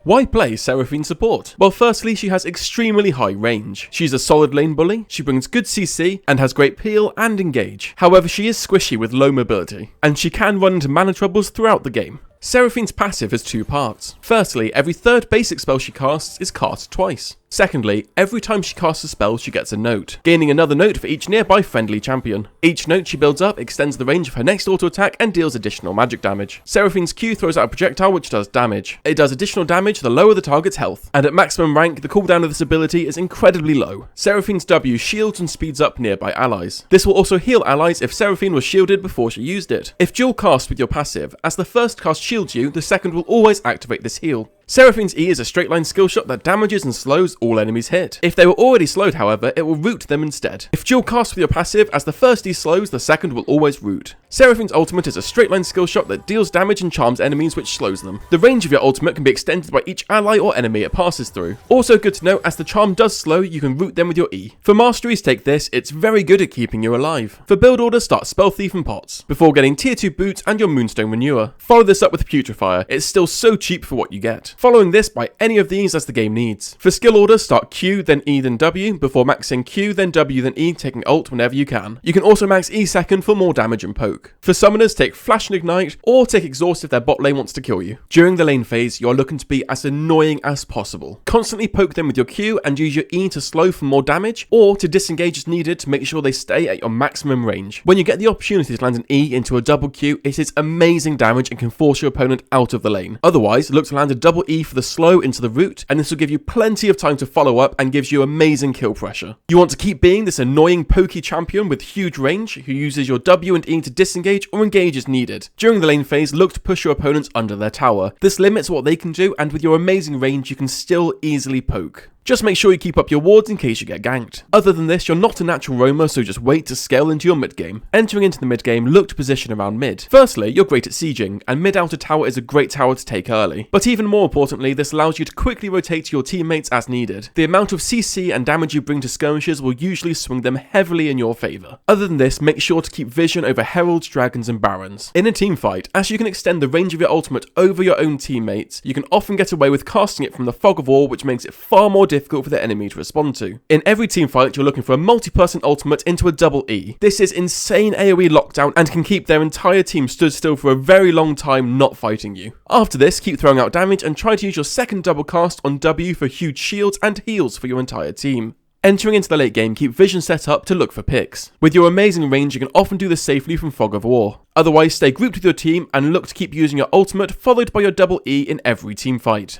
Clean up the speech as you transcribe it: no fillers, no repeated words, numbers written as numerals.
Why play Seraphine Support? Well, firstly, she has extremely high range. She's a solid lane bully, she brings good CC, and has great peel and engage. However, she is squishy with low mobility, and she can run into mana troubles throughout the game. Seraphine's passive has two parts. Firstly, every third basic spell she casts is cast twice. Secondly, every time she casts a spell, she gets a note, gaining another note for each nearby friendly champion. Each note she builds up extends the range of her next auto attack and deals additional magic damage. Seraphine's Q throws out a projectile which does damage. It does additional damage the lower the target's health, and at maximum rank, the cooldown of this ability is incredibly low. Seraphine's W shields and speeds up nearby allies. This will also heal allies if Seraphine was shielded before she used it. If dual cast with your passive, as the first cast shields you, the second will always activate this heal. Seraphine's E is a straight line skill shot that damages and slows all enemies hit. If they were already slowed, however, it will root them instead. If dual cast with your passive, as the first E slows, the second will always root. Seraphine's ultimate is a straight line skill shot that deals damage and charms enemies, which slows them. The range of your ultimate can be extended by each ally or enemy it passes through. Also good to note, as the charm does slow, you can root them with your E. For Masteries, take this, it's very good at keeping you alive. For build order, start Spell Thief and Pots, before getting tier 2 boots and your Moonstone Renewer. Follow this up with Putrefier, it's still so cheap for what you get. Following this by any of these as the game needs. For skill order, start Q, then E, then W, before maxing Q, then W, then E, taking ult whenever you can. You can also max E second for more damage and poke. For summoners, take Flash and Ignite, or take Exhaust if their bot lane wants to kill you. During the lane phase, you are looking to be as annoying as possible. Constantly poke them with your Q and use your E to slow for more damage, or to disengage as needed to make sure they stay at your maximum range. When you get the opportunity to land an E into a double Q, it is amazing damage and can force your opponent out of the lane. Otherwise, look to land a double E for the slow into the root, and this will give you plenty of time to follow up and gives you amazing kill pressure. You want to keep being this annoying pokey champion with huge range who uses your W and E to disengage or engage as needed. During the lane phase, look to push your opponents under their tower. This limits what they can do, and with your amazing range you can still easily poke. Just make sure you keep up your wards in case you get ganked. Other than this, you're not a natural roamer, so just wait to scale into your mid game. Entering into the mid game, look to position around mid. Firstly, you're great at sieging, and mid outer tower is a great tower to take early. But even more importantly, this allows you to quickly rotate to your teammates as needed. The amount of CC and damage you bring to skirmishes will usually swing them heavily in your favour. Other than this, make sure to keep vision over heralds, dragons and barons. In a team fight, as you can extend the range of your ultimate over your own teammates, you can often get away with casting it from the fog of war, which makes it far more difficult for the enemy to respond to. In every team fight, you're looking for a multi-person ultimate into a double E. This is insane AoE lockdown and can keep their entire team stood still for a very long time not fighting you. After this, keep throwing out damage and try to use your second double cast on W for huge shields and heals for your entire team. Entering into the late game, keep vision set up to look for picks. With your amazing range, you can often do this safely from Fog of War. Otherwise, stay grouped with your team and look to keep using your ultimate followed by your double E in every team fight.